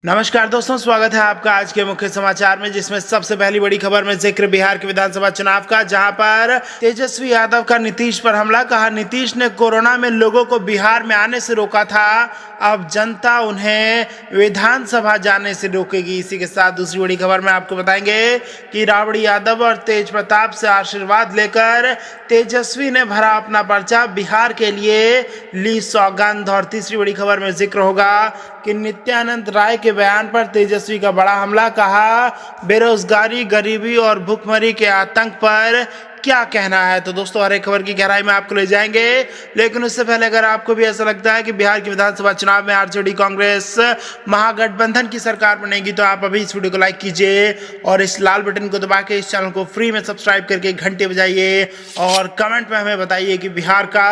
नमस्कार दोस्तों, स्वागत है आपका आज के मुख्य समाचार में, जिसमें सबसे पहली बड़ी खबर में जिक्र बिहार के विधानसभा चुनाव का, जहां पर तेजस्वी यादव का नीतीश पर हमला। कहा, नीतीश ने कोरोना में लोगों को बिहार में आने से रोका था, अब जनता उन्हें विधानसभा जाने से रोकेगी। इसी के साथ दूसरी बड़ी खबर में आपको बताएंगे कि राबड़ी यादव और तेज प्रताप से आशीर्वाद लेकर तेजस्वी ने भरा अपना पर्चा, बिहार के लिए ली सौगंध। और तीसरी बड़ी खबर में जिक्र होगा कि नित्यानंद राय के बयान पर तेजस्वी का बड़ा हमला। कहा, बेरोजगारी, गरीबी और भुखमरी के आतंक पर क्या कहना है। तो दोस्तों, हर एक खबर की गहराई में आपको ले जाएंगे, लेकिन उससे पहले अगर आपको भी ऐसा लगता है कि बिहार के विधानसभा चुनाव में आरजेडी कांग्रेस महागठबंधन की सरकार बनेगी, तो आप अभी इस वीडियो को लाइक कीजिए और इस लाल बटन को दबा के इस चैनल को फ्री में सब्सक्राइब करके घंटे बजाइए और कमेंट में हमें बताइए कि बिहार का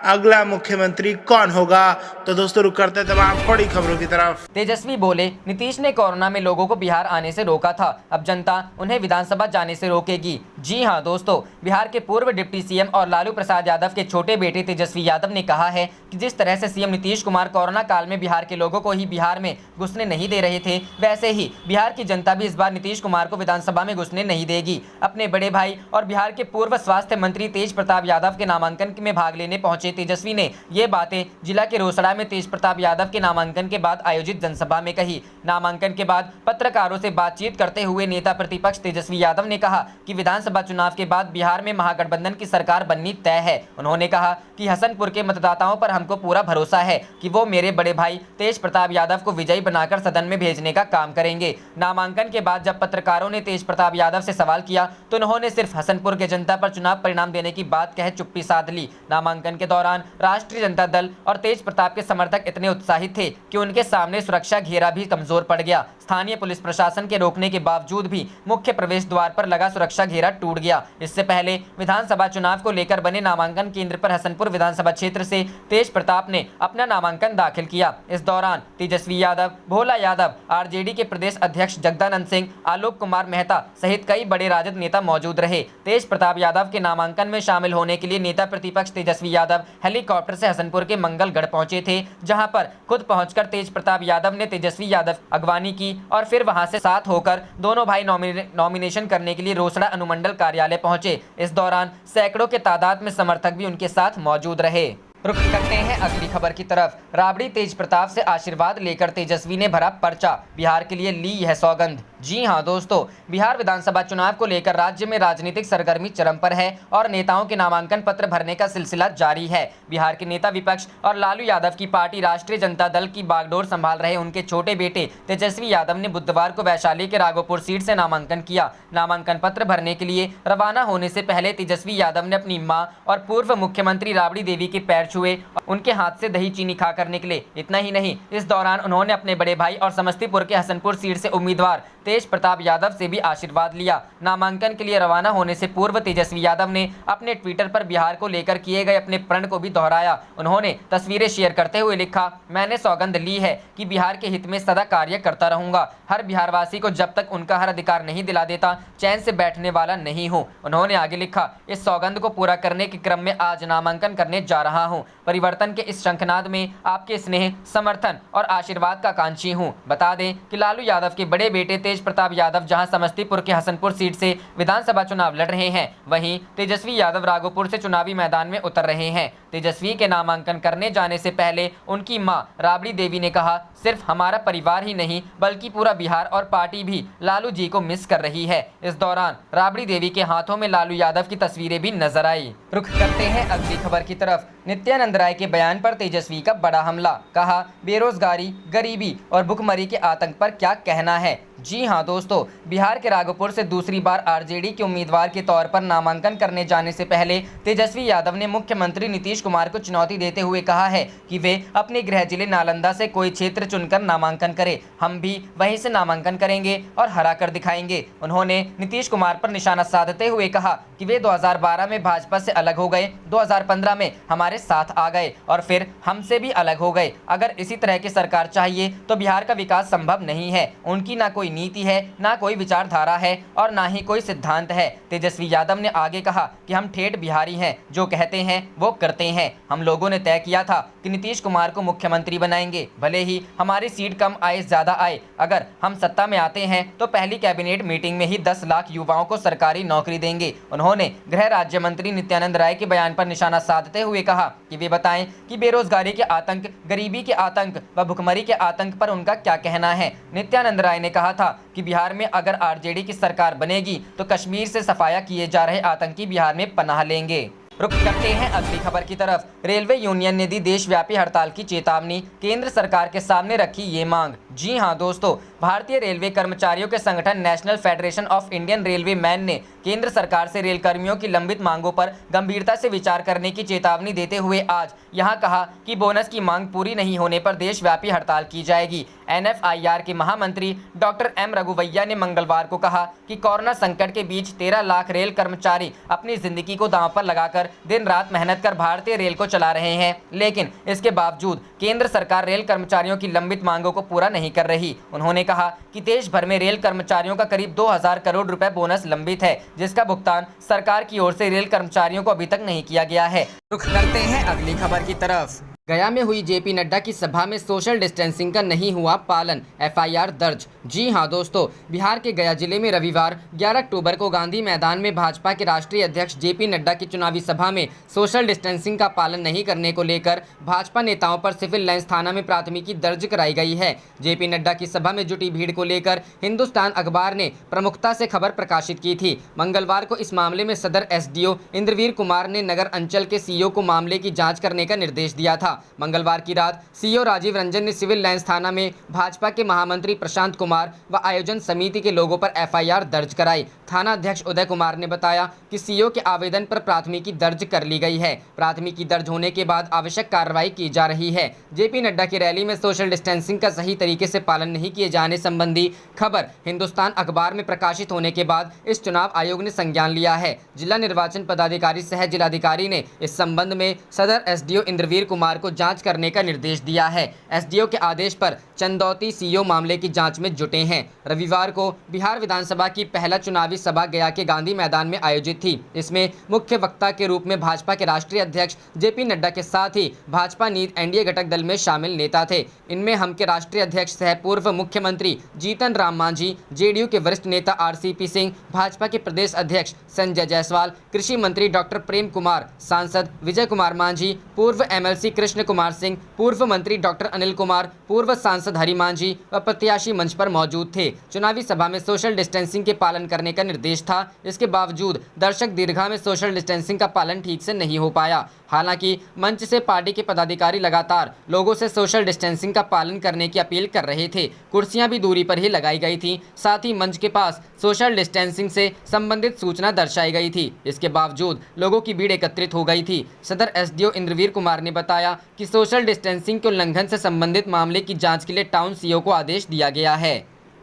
अगला मुख्यमंत्री कौन होगा। तो दोस्तों, रुक करते तमाम बड़ी खबरों की तरफ। तेजस्वी बोले, नीतीश ने कोरोना में लोगों को बिहार आने से रोका था, अब जनता उन्हें विधानसभा जाने से रोकेगी। जी हां दोस्तों, बिहार के पूर्व डिप्टी सीएम और लालू प्रसाद यादव के छोटे बेटे तेजस्वी यादव ने कहा है कि जिस तरह से सीएम नीतीश कुमार कोरोना काल में बिहार के लोगों को ही बिहार में घुसने नहीं दे रहे थे, वैसे ही बिहार की जनता भी इस बार नीतीश कुमार को विधानसभा में घुसने नहीं देगी। अपने बड़े भाई और बिहार के पूर्व स्वास्थ्य मंत्री तेज प्रताप यादव के नामांकन में भाग लेने पहुंचे तेजस्वी ने ये बातें जिला के रोसड़ा में तेज प्रताप यादव के नामांकन के बाद आयोजित जनसभा में कही। नामांकन के बाद पत्रकारों से बातचीत करते हुए नेता प्रतिपक्ष तेजस्वी यादव ने कहा कि विधानसभा चुनाव के बाद बिहार में महागठबंधन की सरकार बननी तय है। उन्होंने कहा कि हसनपुर के मतदाताओं पर हमको पूरा भरोसा है कि वो मेरे बड़े भाई तेज प्रताप यादव को विजयी बनाकर सदन में भेजने का काम करेंगे। नामांकन के बाद जब पत्रकारों ने तेज प्रताप यादव से सवाल किया तो उन्होंने सिर्फ हसनपुर के जनता पर चुनाव परिणाम देने की बात कह चुप्पी साध ली। नामांकन के दौरान राष्ट्रीय जनता दल और तेज प्रताप के समर्थक इतने उत्साहित थे कि उनके सामने सुरक्षा घेरा भी कमजोर पड़ गया। स्थानीय पुलिस प्रशासन के रोकने के बावजूद भी मुख्य प्रवेश द्वार पर लगा सुरक्षा घेरा टूट गया। इससे पहले विधानसभा चुनाव को लेकर बने नामांकन केंद्र पर हसनपुर विधानसभा क्षेत्र से तेज प्रताप ने अपना नामांकन दाखिल किया। इस दौरान तेजस्वी यादव, भोला यादव, आरजेडी के प्रदेश अध्यक्ष जगदानंद सिंह, आलोक कुमार मेहता सहित कई बड़े राजद नेता मौजूद रहे। तेज प्रताप यादव के नामांकन में शामिल होने के लिए नेता प्रतिपक्ष तेजस्वी यादव हेलीकॉप्टर से हसनपुर के मंगलगढ़ पहुंचे थे, जहां पर खुद पहुंचकर तेज प्रताप यादव ने तेजस्वी यादव अगवानी की और फिर वहां से साथ होकर दोनों भाई नॉमिनेशन करने के लिए रोसड़ा अनुमंडल कार्यालय पहुंचे। इस दौरान सैकड़ों के तादाद में समर्थक भी उनके साथ मौजूद रहे। रुक करते हैं अगली खबर की तरफ। राबड़ी तेज प्रताप से आशीर्वाद लेकर तेजस्वी ने भरा पर्चा, बिहार के लिए ली यह सौगंध। जी हां दोस्तों, बिहार विधानसभा चुनाव को लेकर राज्य में राजनीतिक सरगर्मी चरम पर है और नेताओं के नामांकन पत्र भरने का सिलसिला जारी है। बिहार के नेता विपक्ष और लालू यादव की पार्टी राष्ट्रीय जनता दल की बागडोर संभाल रहे उनके छोटे बेटे तेजस्वी यादव ने बुधवार को वैशाली के राघोपुर सीट से नामांकन किया। नामांकन पत्र भरने के लिए रवाना होने से पहले तेजस्वी यादव ने अपनी मां और पूर्व मुख्यमंत्री राबड़ी देवी के पैर छुए, उनके हाथ से दही चीनी खाकर निकले। इतना ही नहीं, इस दौरान उन्होंने अपने बड़े भाई और समस्तीपुर के हसनपुर सीट से उम्मीदवार तेज प्रताप यादव से भी आशीर्वाद लिया। नामांकन के लिए रवाना होने से पूर्व तेजस्वी यादव ने अपने ट्विटर पर बिहार को लेकर किए गए अपने प्रण को भी दोहराया। उन्होंने तस्वीरें शेयर करते हुए लिखा, मैंने सौगंध ली है कि बिहार के हित में सदा कार्य करता रहूंगा। हर बिहारवासी को जब तक उनका हर अधिकार नहीं दिला देता चैन से बैठने वाला नहीं हूँ। उन्होंने आगे लिखा, इस सौगंध को पूरा करने के क्रम में आज नामांकन करने जा रहा हूँ। परिवर्तन के इस शंखनाद में आपके स्नेह, समर्थन और आशीर्वाद का कांक्षी हूँ। बता दें कि लालू यादव के बड़े बेटे तेज प्रताप यादव जहां समस्तीपुर के हसनपुर सीट से विधानसभा चुनाव लड़ रहे हैं, वहीं तेजस्वी यादव राघोपुर से चुनावी मैदान में उतर रहे हैं। तेजस्वी के नामांकन करने जाने से पहले उनकी मां राबड़ी देवी ने कहा, सिर्फ हमारा परिवार ही नहीं बल्कि पूरा बिहार और पार्टी भी लालू जी को मिस कर रही है। इस दौरान राबड़ी देवी के हाथों में लालू यादव की तस्वीरें भी नजर आई। रुख करते हैं अगली खबर की तरफ। नित्यानंद राय के बयान पर तेजस्वी का बड़ा हमला। कहा, बेरोजगारी, गरीबी और भुखमरी के आतंक पर क्या कहना है। जी हां दोस्तों, बिहार के राघोपुर से दूसरी बार आरजेडी के उम्मीदवार के तौर पर नामांकन करने जाने से पहले तेजस्वी यादव ने मुख्यमंत्री नीतीश कुमार को चुनौती देते हुए कहा है कि वे अपने गृह जिले नालंदा से कोई क्षेत्र चुनकर नामांकन करें, हम भी वहीं से नामांकन करेंगे और हरा कर दिखाएंगे। उन्होंने नीतीश कुमार पर निशाना साधते हुए कहा कि वे 2012 में भाजपा से अलग हो गए, 2015 में हमारे साथ आ गए और फिर हमसे भी अलग हो गए। अगर इसी तरह की सरकार चाहिए तो बिहार का विकास संभव नहीं है। उनकी ना कोई कोई नीति है, ना कोई विचारधारा है और ना ही कोई सिद्धांत है। तेजस्वी यादव ने आगे कहा कि हम ठेठ बिहारी हैं, जो कहते हैं वो करते हैं। हम लोगों ने तय किया था कि नीतीश कुमार को मुख्यमंत्री बनाएंगे, भले ही हमारी सीट कम आए ज्यादा आए। अगर हम सत्ता में आते हैं तो पहली कैबिनेट मीटिंग में ही 10 लाख युवाओं को सरकारी नौकरी देंगे। उन्होंने गृह राज्य मंत्री नित्यानंद राय के बयान पर निशाना साधते हुए कहा कि वे बताएं कि बेरोजगारी के आतंक, गरीबी के आतंक व भुखमरी के आतंक पर उनका क्या कहना है। नित्यानंद राय ने कहा था कि बिहार में अगर आरजेडी की सरकार बनेगी तो कश्मीर से सफाया किए जा रहे आतंकी बिहार में पनाह लेंगे। रुक करते हैं अगली खबर की तरफ। रेलवे यूनियन ने दी देशव्यापी हड़ताल की चेतावनी, केंद्र सरकार के सामने रखी ये मांग। जी हां दोस्तों, भारतीय रेलवे कर्मचारियों के संगठन national federation of Indian railway man ने केंद्र सरकार से रेल कर्मियों की लंबित मांगों पर गंभीरता से विचार करने की चेतावनी देते हुए आज यहां कहा कि बोनस की मांग पूरी नहीं होने पर देशव्यापी हड़ताल की जाएगी। NFIR के महामंत्री डॉक्टर M रघुवैया ने मंगलवार को कहा कि कोरोना संकट के बीच 13 लाख रेल कर्मचारी अपनी जिंदगी को दांव पर लगाकर दिन रात मेहनत कर भारतीय रेल को चला रहे हैं, लेकिन इसके बावजूद केंद्र सरकार रेल कर्मचारियों की लंबित मांगों को पूरा नहीं कर रही। उन्होंने कहा कि देश भर में रेल कर्मचारियों का करीब 2000 करोड़ रुपए बोनस लंबित है, जिसका भुगतान सरकार की ओर से रेल कर्मचारियों को अभी तक नहीं किया गया है। रुख करते हैं अगली खबर की तरफ। गया में हुई JP नड्डा की सभा में सोशल डिस्टेंसिंग का नहीं हुआ पालन, FIR दर्ज। जी हां दोस्तों, बिहार के गया जिले में रविवार 11 अक्टूबर को गांधी मैदान में भाजपा के राष्ट्रीय अध्यक्ष JP नड्डा की चुनावी सभा में सोशल डिस्टेंसिंग का पालन नहीं करने को लेकर भाजपा नेताओं पर सिविल लाइंस थाना में प्राथमिकी दर्ज कराई गई है। JP नड्डा की सभा में जुटी भीड़ को लेकर हिंदुस्तान अखबार ने प्रमुखता से खबर प्रकाशित की थी। मंगलवार को इस मामले में सदर SDO इंद्रवीर कुमार ने नगर अंचल के CO को मामले की जाँच करने का निर्देश दिया था। मंगलवार की रात CO राजीव रंजन ने सिविल लाइंस थाना में भाजपा के महामंत्री प्रशांत कुमार व आयोजन समिति के लोगों पर FIR दर्ज कराई। थाना अध्यक्ष उदय कुमार ने बताया कि CO के आवेदन पर प्राथमिकी दर्ज कर ली गई है। प्राथमिकी दर्ज होने के बाद आवश्यक कार्रवाई की जा रही है। JP नड्डा की रैली में सोशल डिस्टेंसिंग का सही तरीके से पालन नहीं किए जाने संबंधी खबर हिंदुस्तान अखबार में प्रकाशित होने के बाद इस चुनाव आयोग ने संज्ञान लिया है। जिला निर्वाचन पदाधिकारी सह जिलाधिकारी ने इस संबंध में सदर SDO इंद्रवीर कुमार को जांच करने का निर्देश दिया है। SDO के आदेश पर चंदौती CO मामले की जांच में जुटे हैं। रविवार को बिहार विधानसभा की पहला चुनावी सभा गया के गांधी मैदान में आयोजित थी। इसमें मुख्य वक्ता के रूप में भाजपा के राष्ट्रीय अध्यक्ष JP नड्डा के साथ ही भाजपा नीत NDA घटक दल में शामिल नेता थे। इनमें हम के राष्ट्रीय अध्यक्ष सह पूर्व मुख्यमंत्री जीतन राम मांझी, JDU के वरिष्ठ नेता RCP सिंह, भाजपा के प्रदेश अध्यक्ष संजय जायसवाल, कृषि मंत्री डॉक्टर प्रेम कुमार, सांसद विजय कुमार मांझी, पूर्व MLC कृष्ण कुमार सिंह, पूर्व मंत्री डॉक्टर अनिल कुमार, पूर्व सांसद हरि मांझी व प्रत्याशी मंच पर मौजूद थे। चुनावी सभा में सोशल डिस्टेंसिंग के पालन करने का निर्देश था। इसके बावजूद दर्शक दीर्घा में सोशल डिस्टेंसिंग का पालन ठीक से नहीं हो पाया। हालांकि मंच से पार्टी के पदाधिकारी लगातार लोगों से सोशल डिस्टेंसिंग का पालन करने की अपील कर रहे थे। कुर्सियां भी दूरी पर ही लगाई गई थी। साथ ही मंच के पास सोशल डिस्टेंसिंग से संबंधित सूचना दर्शाई गई थी। इसके बावजूद लोगों की भीड़ एकत्रित हो गई थी। सदर SDO इंद्रवीर कुमार ने बताया कि सोशल डिस्टेंसिंग के उल्लंघन से संबंधित मामले की जांच के लिए टाउन CO को आदेश दिया गया है।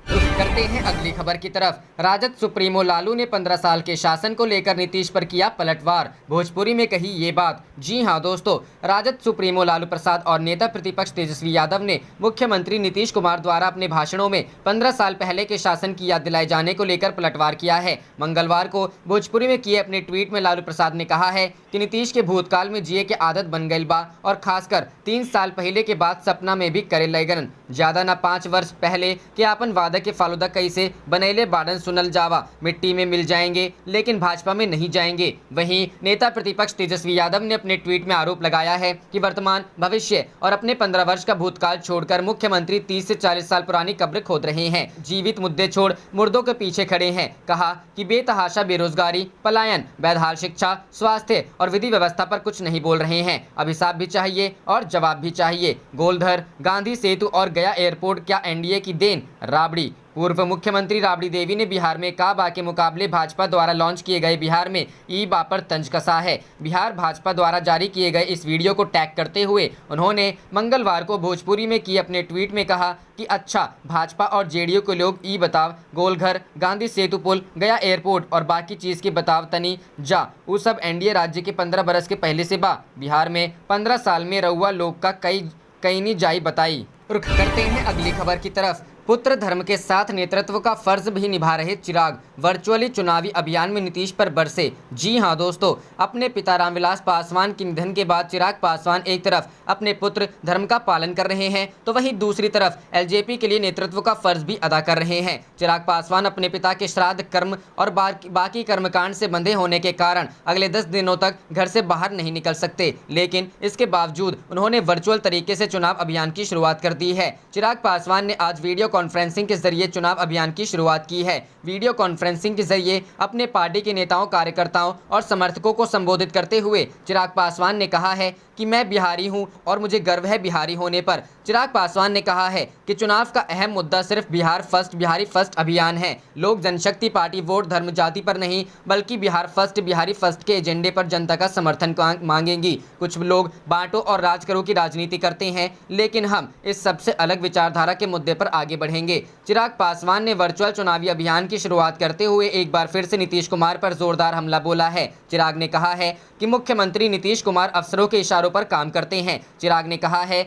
करते हैं अगली खबर की तरफ। राजद सुप्रीमो लालू ने 15 साल के शासन को लेकर नीतीश पर किया पलटवार, भोजपुरी में कही ये बात। जी हां दोस्तों, राजद सुप्रीमो लालू प्रसाद और नेता प्रतिपक्ष तेजस्वी यादव ने मुख्यमंत्री नीतीश कुमार द्वारा अपने भाषणों में 15 साल पहले के शासन की याद दिलाए जाने को लेकर पलटवार किया है। मंगलवार को भोजपुरी में किए अपने ट्वीट में लालू प्रसाद ने कहा है कि नीतीश के भूतकाल में जिए के आदत बन गई बा और खासकर 3 साल पहले के बाद सपना में भी करे लगन। ज्यादा न 5 वर्ष पहले के आपन वादा के फालूदा कैसे बनैले बाडन सुनल जावा, मिट्टी में मिल जाएंगे लेकिन भाजपा में नहीं जाएंगे। वहीं नेता प्रतिपक्ष तेजस्वी यादव ने अपने ट्वीट में आरोप लगाया है कि वर्तमान, भविष्य और अपने 15 वर्ष का भूतकाल छोड़कर मुख्यमंत्री 30 से 40 साल पुरानी कब्र खोद रहे हैं। जीवित मुद्दे छोड़ मुर्दों के पीछे खड़े हैं। कहा कि बेतहाशा बेरोजगारी, पलायन, बेहाल शिक्षा, स्वास्थ्य और विधि व्यवस्था पर कुछ नहीं बोल रहे हैं। अभिशाप भी चाहिए और जवाब भी चाहिए। गोलधर, गांधी सेतु और गया एयरपोर्ट क्या NDA की देन? राबड़ी। पूर्व मुख्यमंत्री राबड़ी देवी ने बिहार में काबा के मुकाबले भाजपा द्वारा लॉन्च किए गए बिहार में ई-बा पर तंज कसा है। बिहार भाजपा द्वारा जारी किए गए इस वीडियो को टैग करते हुए उन्होंने मंगलवार को भोजपुरी में किए अपने ट्वीट में कहा कि अच्छा, भाजपा और JDU के लोग ई बताव, गोलघर, गांधी सेतु पुल, गया एयरपोर्ट और बाकी चीज़ की बताव तनी जा, वो सब NDA राज्य के 15 बरस के पहले से बा। बिहार में 15 साल में रउआ लोग का कई नहीं जाई बताई। रुख करते हैं अगली खबर की तरफ। पुत्र धर्म के साथ नेतृत्व का फर्ज भी निभा रहे चिराग वर्चुअली चुनावी अभियान में नीतीश पर बरसे। जी हां दोस्तों, अपने पिता रामविलास पासवान के निधन के बाद चिराग पासवान एक तरफ अपने पुत्र धर्म का पालन कर रहे हैं तो वहीं दूसरी तरफ एलजेपी के लिए नेतृत्व का फर्ज भी अदा कर रहे हैं। चिराग पासवान अपने पिता के श्राद्ध कर्म और बाकी कर्मकांड से बंधे होने के कारण अगले 10 दिनों तक घर से बाहर नहीं निकल सकते, लेकिन इसके बावजूद उन्होंने वर्चुअल तरीके से चुनाव अभियान की शुरुआत कर दी है। चिराग पासवान ने आज वीडियो कॉन्फ्रेंसिंग के जरिए चुनाव अभियान की शुरुआत की है। वीडियो कॉन्फ्रेंसिंग के जरिए अपने पार्टी के नेताओं, कार्यकर्ताओं और समर्थकों को संबोधित करते हुए चिराग पासवान ने कहा है कि मैं बिहारी हूं और मुझे गर्व है बिहारी होने पर। चिराग पासवान ने कहा है कि चुनाव का अहम मुद्दा सिर्फ बिहार फर्स्ट, बिहारी फर्स्ट अभियान है। लोक जनशक्ति पार्टी वोट धर्म जाति पर नहीं बल्कि बिहार फर्स्ट, बिहारी फर्स्ट के एजेंडे पर जनता का समर्थन मांगेंगी। कुछ लोग बांटो और राज करो की राजनीति करते हैं, लेकिन हम इस सबसे अलग विचारधारा के मुद्दे पर आगे बढ़ेंगे। चिराग पासवान ने वर्चुअल चुनावी अभियान की शुरुआत करते हुए एक बार फिर से नीतीश कुमार पर जोरदार हमला बोला है। चिराग ने कहा है कि मुख्यमंत्री नीतीश कुमार अफसरों के इशारों पर काम करते हैं। चिराग ने कहा है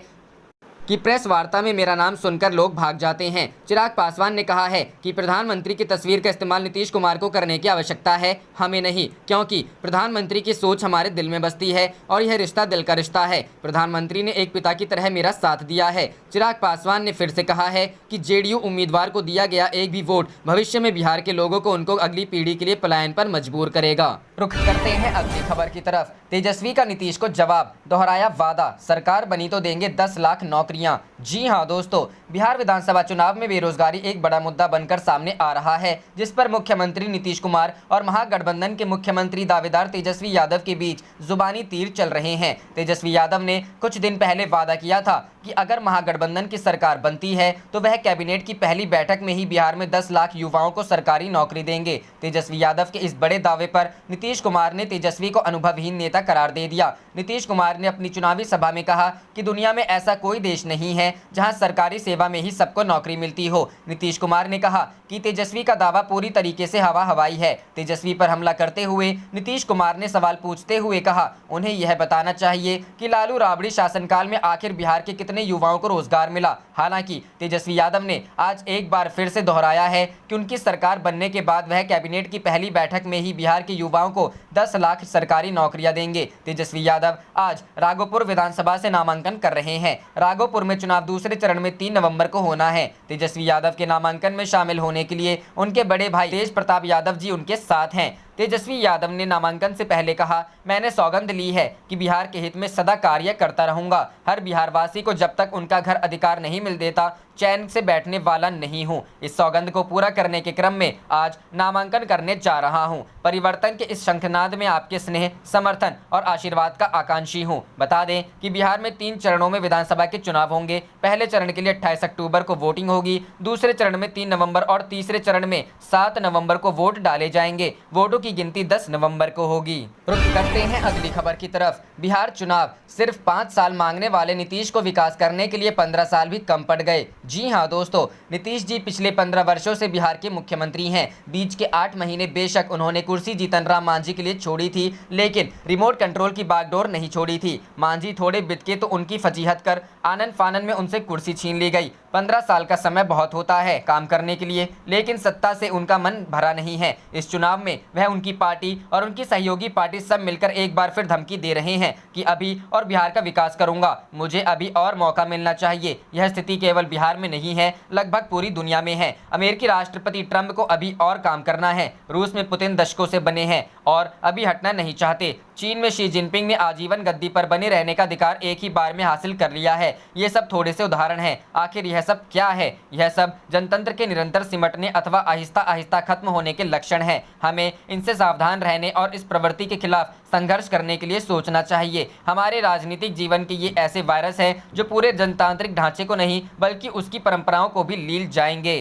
कि प्रेस वार्ता में मेरा नाम सुनकर लोग भाग जाते हैं। चिराग पासवान ने कहा है कि प्रधानमंत्री की तस्वीर का इस्तेमाल नीतीश कुमार को करने की आवश्यकता है, हमें नहीं, क्योंकि प्रधानमंत्री की सोच हमारे दिल में बसती है और यह रिश्ता दिल का रिश्ता है। प्रधानमंत्री ने एक पिता की तरह मेरा साथ दिया है। चिराग पासवान ने फिर से कहा है कि जेडीयू उम्मीदवार को दिया गया एक भी वोट भविष्य में बिहार के लोगों को उनको अगली पीढ़ी के लिए पलायन पर मजबूर करेगा। रुख करते हैं अगली खबर की तरफ। तेजस्वी का नीतीश को जवाब, दोहराया वादा, सरकार बनी तो देंगे 10 लाख नौकरियां। जी हां दोस्तों, बिहार विधानसभा चुनाव में बेरोजगारी एक बड़ा मुद्दा बनकर सामने आ रहा है, जिस पर मुख्यमंत्री नीतीश कुमार और महागठबंधन के मुख्यमंत्री दावेदार तेजस्वी यादव के बीच जुबानी तीर चल रहे हैं। तेजस्वी यादव ने कुछ दिन पहले वादा किया था कि अगर महागठबंधन की सरकार बनती है तो वह कैबिनेट की पहली बैठक में ही बिहार में 10 लाख युवाओं को सरकारी नौकरी देंगे। तेजस्वी यादव के इस बड़े दावे पर नीतीश कुमार ने तेजस्वी को अनुभवहीन नेता करार दे दिया। नीतीश कुमार ने अपनी चुनावी सभा में कहा कि दुनिया में ऐसा कोई देश नहीं है जहां सरकारी सेवा में ही सबको नौकरी मिलती हो। नीतीश कुमार ने कहा कि तेजस्वी का दावा पूरी तरीके से हवा हवाई है। तेजस्वी पर हमला करते हुए नीतीश कुमार ने सवाल पूछते हुए कहा, उन्हें यह बताना चाहिए कि लालू राबड़ी शासनकाल में आखिर बिहार के कितने युवाओं को रोजगार मिला। हालांकि तेजस्वी यादव ने आज एक बार फिर से दोहराया है कि उनकी सरकार बनने के बाद वह कैबिनेट की पहली बैठक में ही बिहार के युवाओं को 10 लाख सरकारी नौकरियां देंगे। तेजस्वी यादव आज राघोपुर विधानसभा से नामांकन कर रहे हैं। राघोपुर में चुनाव दूसरे चरण में 3 नवंबर को होना है। तेजस्वी यादव के नामांकन में शामिल होने के लिए उनके बड़े भाई तेज प्रताप यादव जी उनके साथ हैं। तेजस्वी यादव ने नामांकन से पहले कहा, मैंने सौगंध ली है कि बिहार के हित में सदा कार्य करता रहूंगा। हर बिहारवासी को जब तक उनका घर अधिकार नहीं मिल देता चैन से बैठने वाला नहीं हूं। इस सौगंध को पूरा करने के क्रम में आज नामांकन करने जा रहा हूं। परिवर्तन के इस शंखनाद में आपके स्नेह, समर्थन और आशीर्वाद का आकांक्षी हूं। बता दें कि बिहार में 3 चरणों में विधानसभा के चुनाव होंगे। पहले चरण के लिए 28 अक्टूबर को वोटिंग होगी, दूसरे चरण में 3 नवंबर और तीसरे चरण में 7 नवंबर को वोट डाले जाएंगे। वोटों की गिनती 10 नवंबर को होगी। रुख करते हैं अगली खबर की तरफ। बिहार चुनाव, सिर्फ 5 साल मांगने वाले नीतीश को विकास करने के लिए 15 साल भी कम पड़ गए। जी हां दोस्तों, नीतीश जी पिछले 15 वर्षों से बिहार के मुख्यमंत्री हैं। बीच के 8 महीने बेशक उन्होंने कुर्सी जीतन राम मांझी के लिए छोड़ी थी, लेकिन रिमोट कंट्रोल की बागडोर नहीं छोड़ी थी। मांझी थोड़े बितके तो उनकी फजीहत कर आनन फानन में उनसे कुर्सी छीन ली गई। 15 साल का समय बहुत होता है काम करने के लिए, लेकिन सत्ता से उनका मन भरा नहीं है। इस चुनाव में वह, उनकी पार्टी और उनकी सहयोगी पार्टी सब मिलकर एक बार फिर धमकी दे रहे हैं कि अभी और बिहार का विकास करूंगा, मुझे अभी और मौका मिलना चाहिए। यह स्थिति केवल बिहार में नहीं है, लगभग पूरी दुनिया में है। अमेरिकी राष्ट्रपति ट्रंप को अभी और काम करना है। रूस में पुतिन दशकों से बने हैं और अभी हटना नहीं चाहते। चीन में शी जिनपिंग ने आजीवन गद्दी पर बने रहने का अधिकार एक ही बार में हासिल कर लिया है। ये सब थोड़े से उदाहरण हैं। आखिर यह सब क्या है? यह सब जनतंत्र के निरंतर सिमटने अथवा आहिस्ता आहिस्ता खत्म होने के लक्षण हैं। हमें इनसे सावधान रहने और इस प्रवृत्ति के खिलाफ संघर्ष करने के लिए सोचना चाहिए। हमारे राजनीतिक जीवन के ये ऐसे वायरस हैं जो पूरे जनतांत्रिक ढांचे को नहीं बल्कि उसकी परंपराओं को भी लील जाएंगे।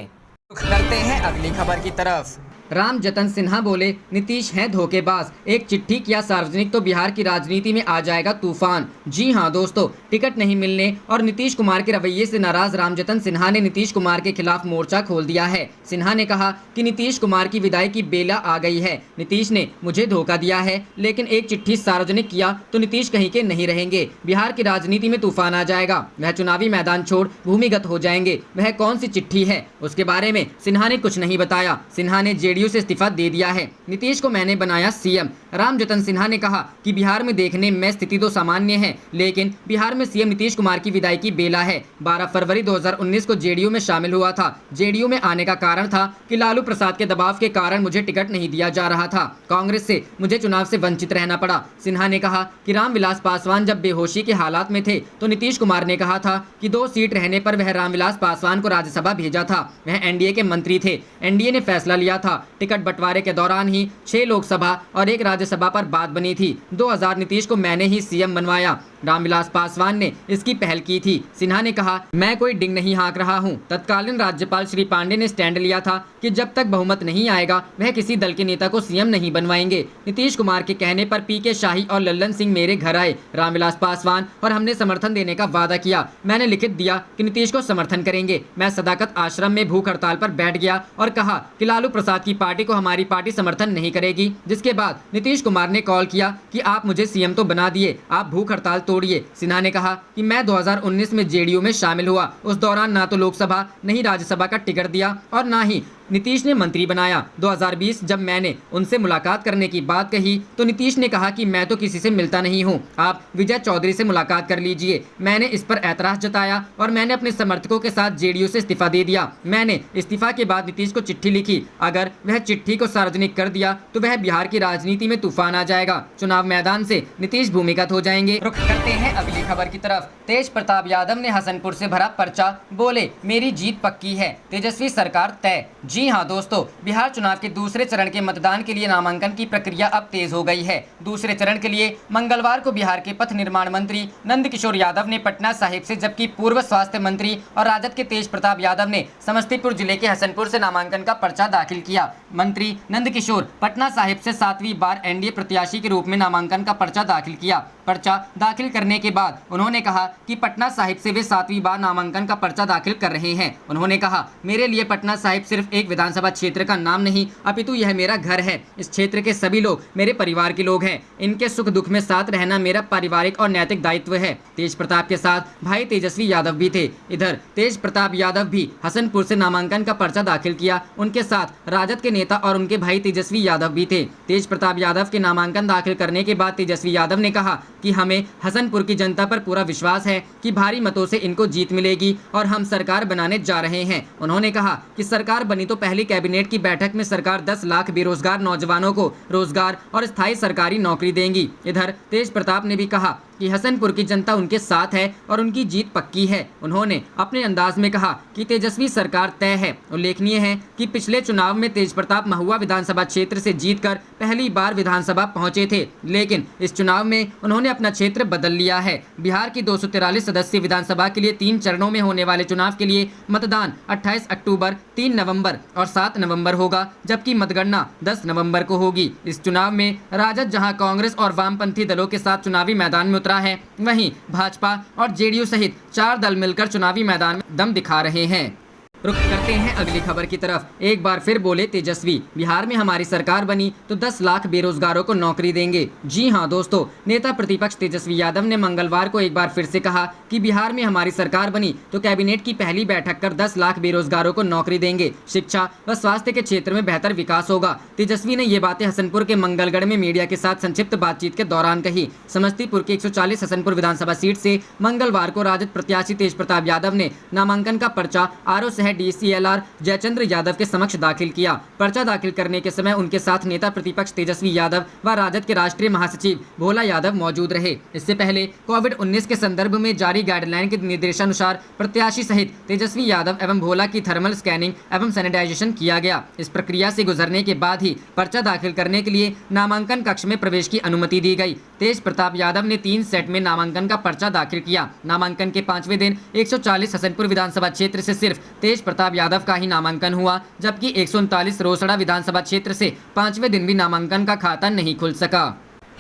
करते हैं अगली खबर की तरफ। रामजतन सिन्हा बोले, नीतीश है धोखेबाज, एक चिट्ठी किया सार्वजनिक तो बिहार की राजनीति में आ जाएगा तूफान। जी हां दोस्तों, टिकट नहीं मिलने और नीतीश कुमार के रवैये से नाराज रामजतन सिन्हा ने नीतीश कुमार के खिलाफ मोर्चा खोल दिया है। सिन्हा ने कहा कि नीतीश कुमार की विदाई की बेला आ गई है। नीतीश ने मुझे धोखा दिया है, लेकिन एक चिट्ठी सार्वजनिक किया तो नीतीश कहीं के नहीं रहेंगे। बिहार की राजनीति में तूफान आ जाएगा, वह चुनावी मैदान छोड़ भूमिगत हो जाएंगे। वह कौन सी चिट्ठी है, उसके बारे में सिन्हा ने कुछ नहीं बताया। सिन्हा ने जेडीयू से इस्तीफा दे दिया है। नीतीश को मैंने बनाया सीएम। रामजतन सिन्हा ने कहा कि बिहार में देखने में स्थिति तो सामान्य है, लेकिन बिहार में सीएम नीतीश कुमार की विदाई की बेला है। 12 फरवरी 2019 को जेडीयू में शामिल हुआ था। जेडीयू में आने का कारण था कि लालू प्रसाद के दबाव के कारण मुझे टिकट नहीं दिया जा रहा था। कांग्रेस से मुझे चुनाव से वंचित रहना पड़ा। सिन्हा ने कहा कि रामविलास पासवान जब बेहोशी के हालात में थे तो नीतीश कुमार ने कहा था कि 2 सीट रहने पर वह रामविलास पासवान को राज्यसभा भेजा था। वह एनडीए के मंत्री थे। एनडीए ने फैसला लिया था। टिकट बंटवारे के दौरान ही 6 लोकसभा और 1 राज्यसभा पर बात बनी थी। 2000 नीतीश को मैंने ही सीएम बनवाया। रामविलास पासवान ने इसकी पहल की थी। सिन्हा ने कहा, मैं कोई डिंग नहीं हाँक रहा हूं। तत्कालीन राज्यपाल श्री पांडे ने स्टैंड लिया था कि जब तक बहुमत नहीं आएगा वह किसी दल के नेता को सीएम नहीं बनवाएंगे। नीतीश कुमार के कहने पर पीके शाही और लल्लन सिंह मेरे घर आए, रामविलास पासवान, और हमने समर्थन देने का वादा किया। मैंने लिखित दिया कि नीतीश को समर्थन करेंगे। मैं सदाकत आश्रम में भूख हड़ताल पर बैठ गया और कहा कि लालू प्रसाद की पार्टी को हमारी पार्टी समर्थन नहीं करेगी। जिसके बाद नीतीश कुमार ने कॉल किया कि आप मुझे सीएम तो बना दिए, आप भूख हड़ताल तोड़िए। सिन्हा ने कहा कि मैं 2019 में जेडीयू में शामिल हुआ। उस दौरान ना तो लोकसभा नहीं राज्यसभा का टिकट दिया और ना ही नीतीश ने मंत्री बनाया। 2020 जब मैंने उनसे मुलाकात करने की बात कही तो नीतीश ने कहा कि मैं तो किसी से मिलता नहीं हूं, आप विजय चौधरी से मुलाकात कर लीजिए। मैंने इस पर ऐतराज जताया और मैंने अपने समर्थकों के साथ जेडीयू से इस्तीफा दे दिया। मैंने इस्तीफा के बाद नीतीश को चिट्ठी लिखी। अगर वह चिट्ठी को सार्वजनिक कर दिया तो वह बिहार की राजनीति में तूफान आ जाएगा। चुनाव मैदान से नीतीश भूमिगत हो जाएंगे। रुख करते हैं अगली खबर की तरफ। तेज प्रताप यादव ने हसनपुर से भरा पर्चा, बोले मेरी जीत पक्की है, तेजस्वी सरकार तय। जी हां दोस्तों, बिहार चुनाव के दूसरे चरण के मतदान के लिए नामांकन की प्रक्रिया अब तेज हो गई है। दूसरे चरण के लिए मंगलवार को बिहार के पथ निर्माण मंत्री नंदकिशोर यादव ने पटना साहिब से, जबकि पूर्व स्वास्थ्य मंत्री और राजद के तेज प्रताप यादव ने समस्तीपुर जिले के हसनपुर से नामांकन का पर्चा दाखिल किया। मंत्री नंदकिशोर पटना साहिब से 7वीं बार एनडीए प्रत्याशी के रूप में नामांकन का पर्चा दाखिल किया। पर्चा दाखिल करने के बाद उन्होंने कहा कि पटना साहिब से वे 7वीं बार नामांकन का पर्चा दाखिल कर रहे हैं। उन्होंने कहा, मेरे लिए पटना साहिब सिर्फ एक विधानसभा क्षेत्र का नाम नहीं, अपितु यह मेरा घर है। इस क्षेत्र के सभी लोग मेरे परिवार के लोग हैं। इनके सुख दुख में साथ रहना मेरा पारिवारिक और नैतिक दायित्व है। तेज प्रताप के साथ भाई तेजस्वी यादव भी थे। इधर तेज प्रताप यादव भी हसनपुर से नामांकन का पर्चा दाखिल किया। उनके साथ राजद के नेता और उनके भाई तेजस्वी यादव भी थे। तेज प्रताप यादव के नामांकन दाखिल करने के बाद तेजस्वी यादव ने कहा कि हमें हसनपुर की जनता पर पूरा विश्वास है कि भारी मतों से इनको जीत मिलेगी और हम सरकार बनाने जा रहे हैं। उन्होंने कहा कि सरकार बनी तो पहली कैबिनेट की बैठक में सरकार 10 लाख बेरोजगार नौजवानों को रोजगार और स्थायी सरकारी नौकरी देंगी। इधर तेज प्रताप ने भी कहा कि हसनपुर की जनता उनके साथ है और उनकी जीत पक्की है। उन्होंने अपने अंदाज में कहा कि तेजस्वी सरकार तय है। उल्लेखनीय है कि पिछले चुनाव में तेज प्रताप महुआ विधानसभा क्षेत्र से जीतकर पहली बार विधानसभा पहुंचे थे, लेकिन इस चुनाव में उन्होंने अपना क्षेत्र बदल लिया है। बिहार की 243 सदस्यीय विधानसभा के लिए 3 चरणों में होने वाले चुनाव के लिए मतदान 28 अक्टूबर, 3 नवंबर और 7 नवंबर होगा, जबकि मतगणना 10 नवंबर को होगी। इस चुनाव में राजद जहां कांग्रेस और वामपंथी दलों के साथ चुनावी मैदान में उतरा है, वहीं भाजपा और जेडीयू सहित 4 दल मिलकर चुनावी मैदान में दम दिखा रहे हैं। रुख करते हैं अगली खबर की तरफ। एक बार फिर बोले तेजस्वी, बिहार में हमारी सरकार बनी तो 10 लाख बेरोजगारों को नौकरी देंगे। जी हां दोस्तों, नेता प्रतिपक्ष तेजस्वी यादव ने मंगलवार को एक बार फिर से कहा कि बिहार में हमारी सरकार बनी तो कैबिनेट की पहली बैठक कर 10 लाख बेरोजगारों को नौकरी देंगे। शिक्षा व स्वास्थ्य के क्षेत्र में बेहतर विकास होगा। तेजस्वी ने ये बातें हसनपुर के मंगलगढ़ में मीडिया के साथ संक्षिप्त बातचीत के दौरान कही। समस्तीपुर की 140 हसनपुर विधानसभा सीट से मंगलवार को राजद प्रत्याशी तेज प्रताप यादव ने नामांकन का पर्चा आरओ DCLR जयचंद्र यादव के समक्ष दाखिल किया। पर्चा दाखिल करने के समय उनके साथ नेता प्रतिपक्ष तेजस्वी यादव व राजद के राष्ट्रीय महासचिव भोला यादव मौजूद रहे। इससे पहले कोविड-19 के संदर्भ में जारी गाइडलाइन के निर्देशानुसार प्रत्याशी सहित तेजस्वी यादव एवं भोला की थर्मल स्कैनिंग एवं सैनिटाइजेशन किया गया। इस प्रक्रिया से गुजरने के बाद ही पर्चा दाखिल करने के लिए नामांकन कक्ष में प्रवेश की अनुमति दी गई। तेज प्रताप यादव ने 3 सेट में नामांकन का पर्चा दाखिल किया। नामांकन के 5वें दिन 140 हसनपुर विधानसभा क्षेत्र से सिर्फ तेज तेज प्रताप यादव का ही नामांकन हुआ, जबकि 139 रोसड़ा विधानसभा क्षेत्र से 5वें दिन भी नामांकन का खाता नहीं खुल सका।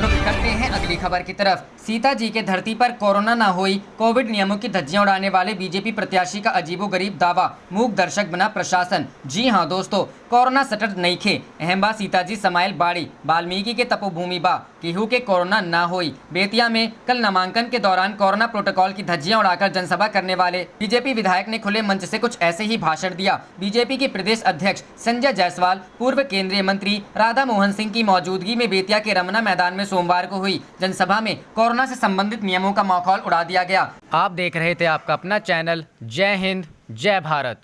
रुक करते हैं अगली खबर की तरफ। सीता जी के धरती पर कोरोना न हुई, कोविड नियमों की धज्जियां उड़ाने वाले बीजेपी प्रत्याशी का अजीबोगरीब दावा, मूक दर्शक बना प्रशासन। जी हां दोस्तों, कोरोना सटट नहीं खे, अहम सीता जी समाइल बाड़ी, वाल्मीकि के तपोभूमि बा, केहू के कोरोना न हुई। बेतिया में कल नामांकन के दौरान कोरोना प्रोटोकॉल की धज्जियां उड़ाकर जनसभा करने वाले बीजेपी विधायक ने खुले मंच से कुछ ऐसे ही भाषण दिया। बीजेपी के प्रदेश अध्यक्ष संजय जायसवाल, पूर्व केंद्रीय मंत्री राधा मोहन सिंह की मौजूदगी में बेतिया के रमना मैदान में सोमवार को हुई जनसभा में कोरोना से संबंधित नियमों का मखौल उड़ा दिया गया। आप देख रहे थे आपका अपना चैनल जय हिंद जय भारत।